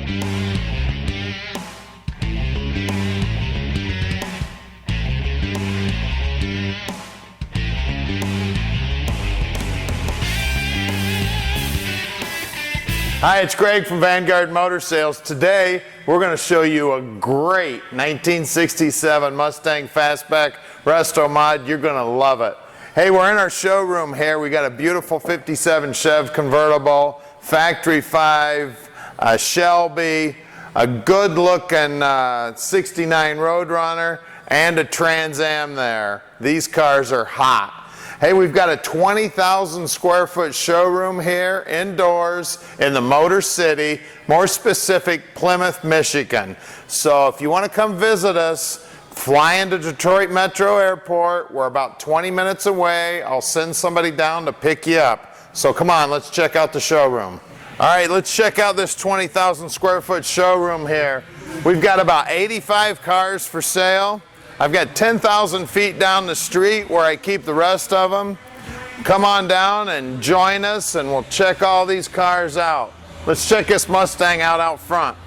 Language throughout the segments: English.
Hi, it's Greg from Vanguard Motor Sales. Today, we're going to show you a great 1967 Mustang Fastback Restomod. You're going to love it. Hey, we're in our showroom here. We got a beautiful 57 Chev convertible, factory 5, a Shelby, a good looking 69 Roadrunner, and a Trans Am there. These cars are hot. Hey, we've got a 20,000 square foot showroom here indoors in the Motor City, more specific, Plymouth, Michigan. So if you want to come visit us, fly into Detroit Metro Airport. We're about 20 minutes away. I'll send somebody down to pick you up. So come on, let's check out the showroom. All right, let's check out this 20,000 square foot showroom here. We've got about 85 cars for sale. I've got 10,000 feet down the street where I keep the rest of them. Come on down and join us and we'll check all these cars out. Let's check this Mustang out front.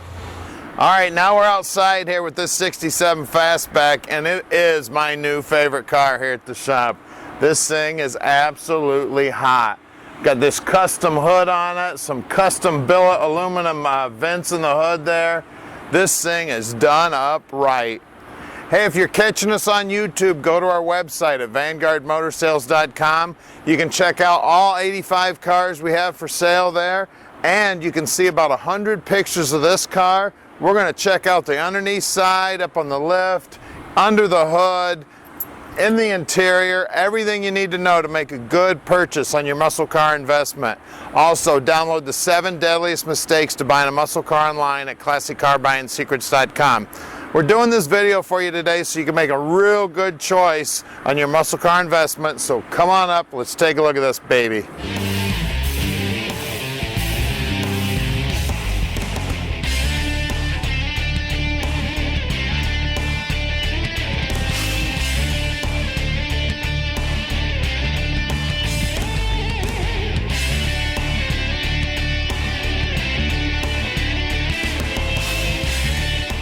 All right, now we're outside here with this 67 Fastback, and it is my new favorite car here at the shop. This thing is absolutely hot. Got this custom hood on it, some custom billet aluminum vents in the hood there. This thing is done up right. Hey, if you're catching us on YouTube, go to our website at vanguardmotorsales.com. You can check out all 85 cars we have for sale there, and you can see about 100 pictures of this car. We're going to check out the underneath side, up on the lift, under the hood, in the interior, everything you need to know to make a good purchase on your muscle car investment. Also, download the 7 deadliest mistakes to buying a muscle car online at classicarbuyingsecrets.com. We're doing this video for you today so you can make a real good choice on your muscle car investment. So come on up, let's take a look at this baby.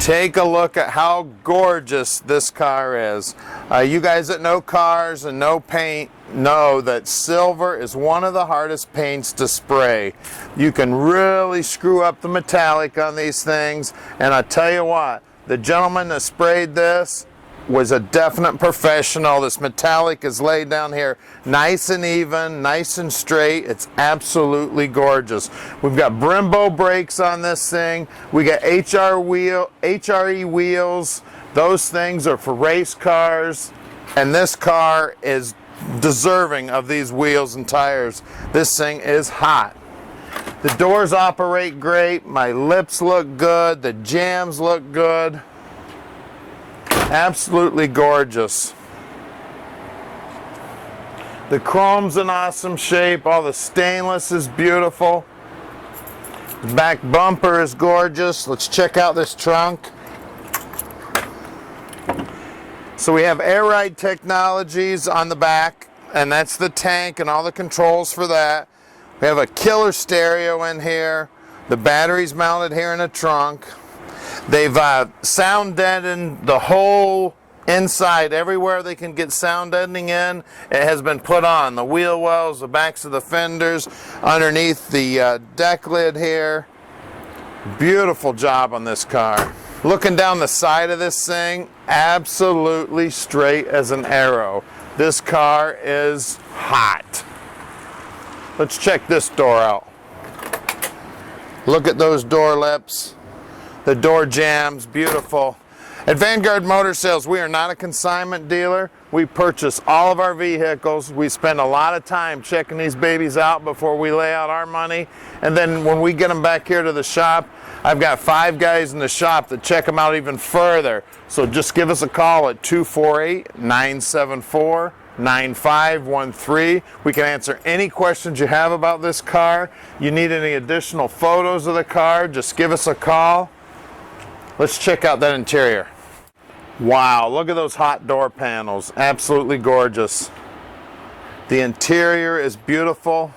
Take a look at how gorgeous this car is. You guys that know cars and know paint know that silver is one of the hardest paints to spray. You can really screw up the metallic on these things, and I tell you what, the gentleman that sprayed this was a definite professional. This metallic is laid down here nice and even, nice and straight. It's absolutely gorgeous. We've got Brembo brakes on this thing. We got HRE wheels. Those things are for race cars, and this car is deserving of these wheels and tires. This thing is hot. The doors operate great. My lips look good. The jambs look good. Absolutely gorgeous. The chrome's in awesome shape. All the stainless is beautiful. The back bumper is gorgeous. Let's check out this trunk. So we have air ride technologies on the back, and that's the tank and all the controls for that. We have a killer stereo in here. The battery's mounted here in the trunk. They've sound deadened the whole inside. Everywhere they can get sound deadening in, it has been put on. The wheel wells, the backs of the fenders, underneath the deck lid here. Beautiful job on this car. Looking down the side of this thing, absolutely straight as an arrow. This car is hot. Let's check this door out. Look at those door lips. The door jambs, beautiful. At Vanguard Motor Sales, we are not a consignment dealer. We purchase all of our vehicles. We spend a lot of time checking these babies out before we lay out our money. And then when we get them back here to the shop, I've got 5 guys in the shop that check them out even further. So just give us a call at 248-974-9513. We can answer any questions you have about this car. You need any additional photos of the car, just give us a call. Let's check out that interior. Wow, look at those hot door panels. Absolutely gorgeous. The interior is beautiful.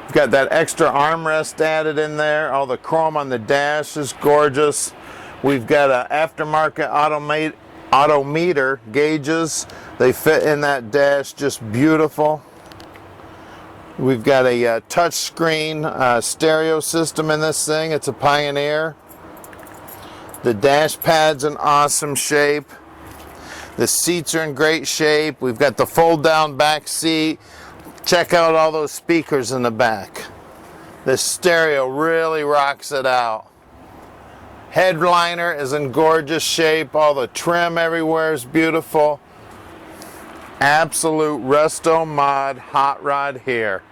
We've got that extra armrest added in there. All the chrome on the dash is gorgeous. We've got an aftermarket autometer gauges. They fit in that dash just beautiful. We've got a touch screen stereo system in this thing. It's a Pioneer. The dash pad's in awesome shape. The seats are in great shape. We've got the fold down back seat. Check out all those speakers in the back. This stereo really rocks it out. Headliner is in gorgeous shape. All the trim everywhere is beautiful. Absolute Restomod hot rod here.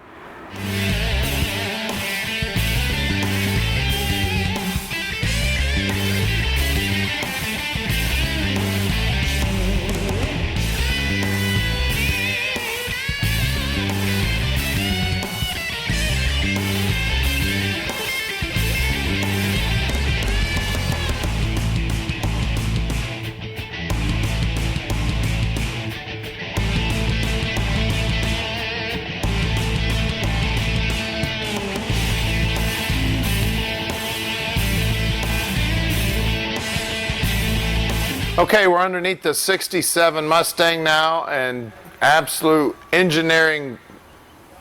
Okay, we're underneath the 67 Mustang now, and absolute engineering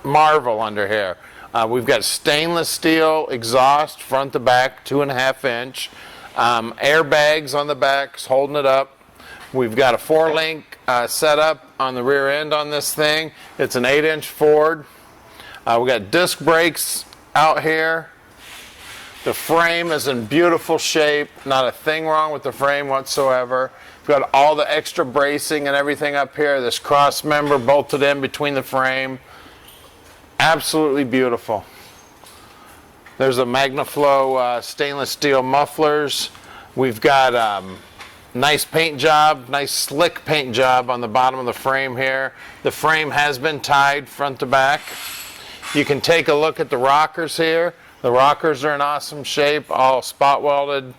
marvel under here. We've got stainless steel exhaust front to back, 2.5 inch. Airbags on the back holding it up. We've got a 4-link setup on the rear end on this thing. It's an 8-inch Ford. We got disc brakes out here. The frame is in beautiful shape, not a thing wrong with the frame whatsoever. We've got all the extra bracing and everything up here. This cross member bolted in between the frame. Absolutely beautiful. There's a MagnaFlow stainless steel mufflers. We've got nice paint job, nice slick paint job on the bottom of the frame here. The frame has been tied front to back. You can take a look at the rockers here. The rockers are in awesome shape, all spot welded.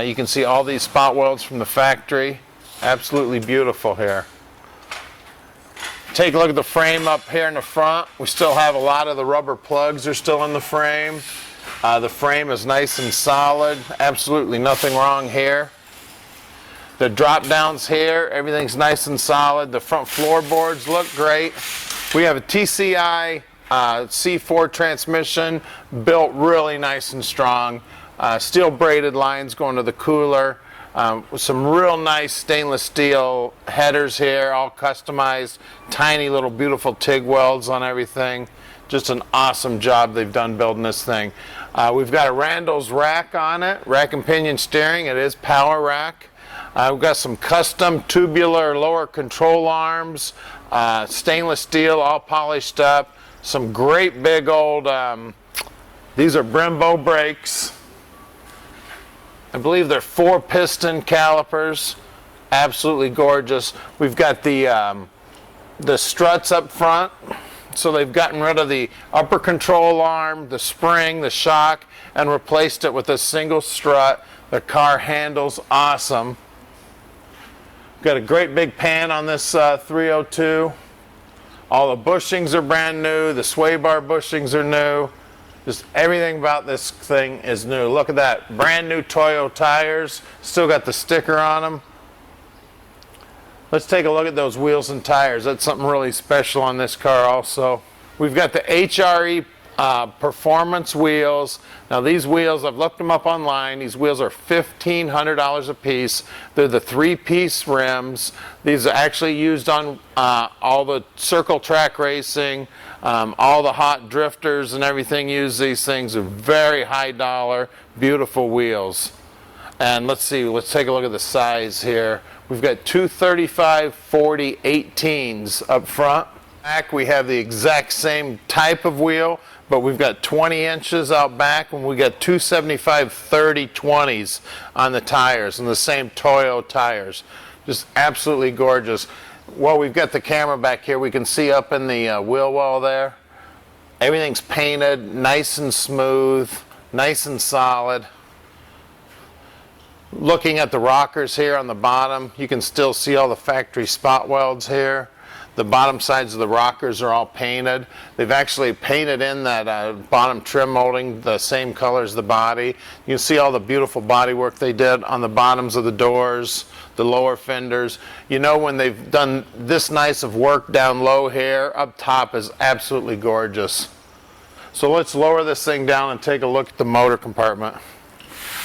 You can see all these spot welds from the factory. Absolutely beautiful here. Take a look at the frame up here in the front. We still have a lot of the rubber plugs are still in the frame. The frame is nice and solid. Absolutely nothing wrong here. The drop downs here, everything's nice and solid. The front floorboards look great. We have a TCI C4 transmission, built really nice and strong. Steel braided lines going to the cooler. With some real nice stainless steel headers here, all customized, tiny little beautiful TIG welds on everything. Just an awesome job they've done building this thing. We've got a Randall's rack on it, rack and pinion steering. It is power rack. We've got some custom tubular lower control arms, stainless steel, all polished up. Some great big old, these are Brembo brakes. I believe they're 4-piston calipers. Absolutely gorgeous. We've got the struts up front. So they've gotten rid of the upper control arm, the spring, the shock, and replaced it with a single strut. The car handles awesome. We've got a great big pan on this 302. All the bushings are brand new. The sway bar bushings are new. Just everything about this thing is new. Look at that. Brand new Toyo tires. Still got the sticker on them. Let's take a look at those wheels and tires. That's something really special on this car also. We've got the HRE performance wheels. Now these wheels, I've looked them up online. These wheels are $1,500 a piece. They're the 3-piece rims. These are actually used on all the circle track racing. All the hot drifters and everything use these things. They're very high dollar, beautiful wheels. And let's see, let's take a look at the size here. We've got two 35/40 18s up front. Back we have the exact same type of wheel, but we've got 20 inches out back, and we got two 75/30 20s on the tires, and the same Toyo tires. Just absolutely gorgeous. Well, we've got the camera back here. We can see up in the wheel well there. Everything's painted nice and smooth, nice and solid. Looking at the rockers here on the bottom, you can still see all the factory spot welds here. The bottom sides of the rockers are all painted. They've actually painted in that bottom trim molding the same color as the body. You can see all the beautiful body work they did on the bottoms of the doors, the lower fenders. You know, when they've done this nice of work down low here, up top is absolutely gorgeous. So let's lower this thing down and take a look at the motor compartment.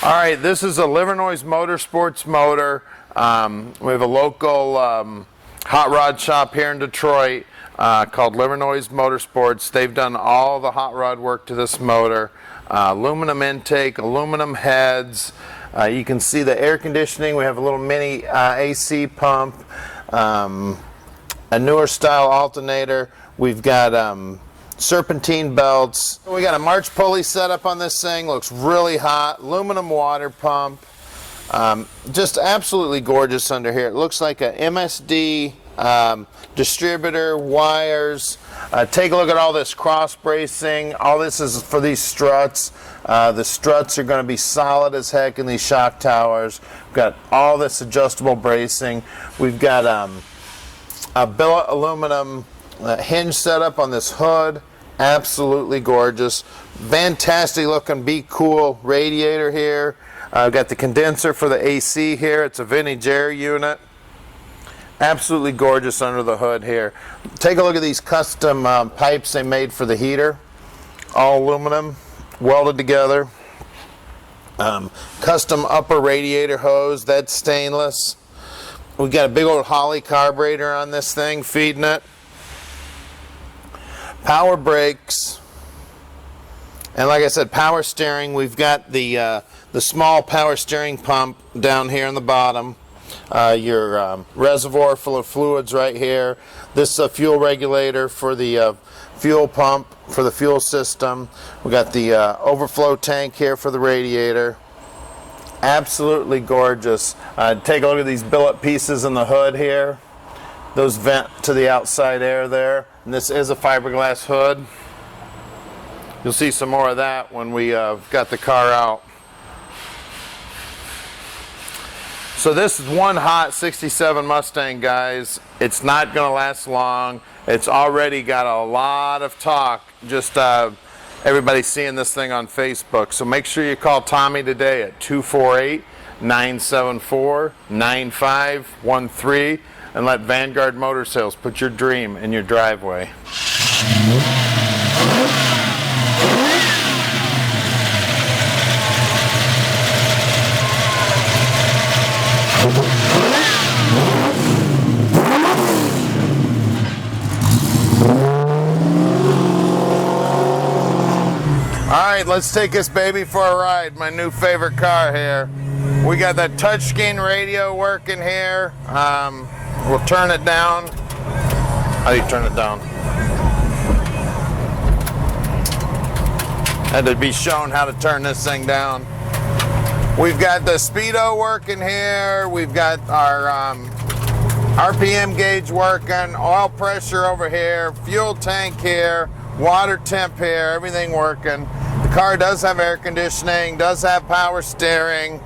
All right, this is a Livernois Motorsports motor. We have a local hot rod shop here in Detroit called Livernois Motorsports. They've done all the hot rod work to this motor. Aluminum intake, aluminum heads. You can see the air conditioning. We have a little mini AC pump, a newer style alternator. We've got serpentine belts. We got a March pulley setup on this thing. Looks really hot. Aluminum water pump. Just absolutely gorgeous under here. It looks like a MSD distributor, wires. Take a look at all this cross bracing. All this is for these struts. The struts are going to be solid as heck in these shock towers. We've got all this adjustable bracing. We've got a billet aluminum hinge setup on this hood. Absolutely gorgeous. Fantastic looking Be Cool radiator here. I've got the condenser for the AC here. It's a vintage air unit. Absolutely gorgeous under the hood here. Take a look at these custom pipes they made for the heater. All aluminum, welded together. Custom upper radiator hose, that's stainless. We've got a big old Holley carburetor on this thing, feeding it. Power brakes. And like I said, power steering. We've got the small power steering pump down here on the bottom. Your reservoir full of fluids right here. This is a fuel regulator for the fuel pump for the fuel system. We got the overflow tank here for the radiator. Absolutely gorgeous. Take a look at these billet pieces in the hood here. Those vent to the outside air there. And this is a fiberglass hood. You'll see some more of that when we got the car out. So this is one hot 67 Mustang, guys. It's not going to last long. It's already got a lot of talk. Just everybody seeing this thing on Facebook. So make sure you call Tommy today at 248-974-9513 and let Vanguard Motor Sales put your dream in your driveway. Alright, let's take this baby for a ride. My new favorite car here. We got that touchscreen radio working here. We'll turn it down. How do you turn it down? Had to be shown how to turn this thing down. We've got the speedo working here. We've got our RPM gauge working, oil pressure over here, fuel tank here, water temp here, everything working. The car does have air conditioning, does have power steering.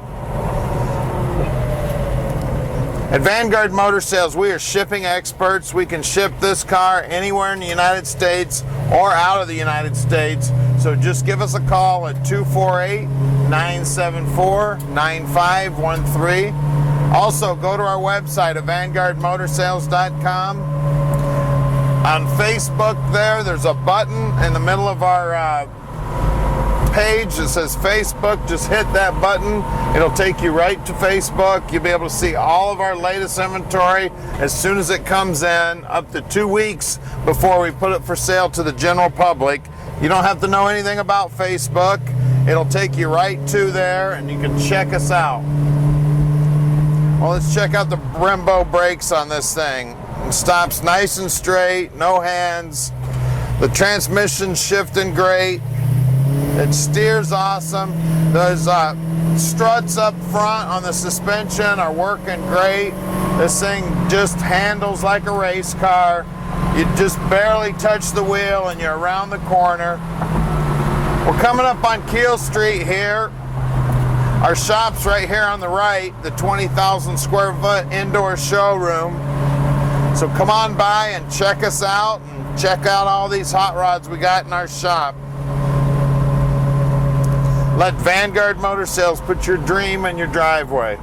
At Vanguard Motor Sales, we are shipping experts. We can ship this car anywhere in the United States or out of the United States. So just give us a call at 248-974-9513. Also, go to our website at vanguardmotorsales.com. On Facebook there's a button in the middle of our page that says Facebook. Just hit that button. It'll take you right to Facebook. You'll be able to see all of our latest inventory as soon as it comes in, up to 2 weeks before we put it for sale to the general public. You don't have to know anything about Facebook. It'll take you right to there and you can check us out. Well, let's check out the Brembo brakes on this thing. It stops nice and straight, no hands. The transmission's shifting great. It steers awesome. Those struts up front on the suspension are working great. This thing just handles like a race car. You just barely touch the wheel and you're around the corner. We're coming up on Keel Street here. Our shop's right here on the right, the 20,000 square foot indoor showroom. So come on by and check us out and check out all these hot rods we got in our shop. Let Vanguard Motor Sales put your dream in your driveway.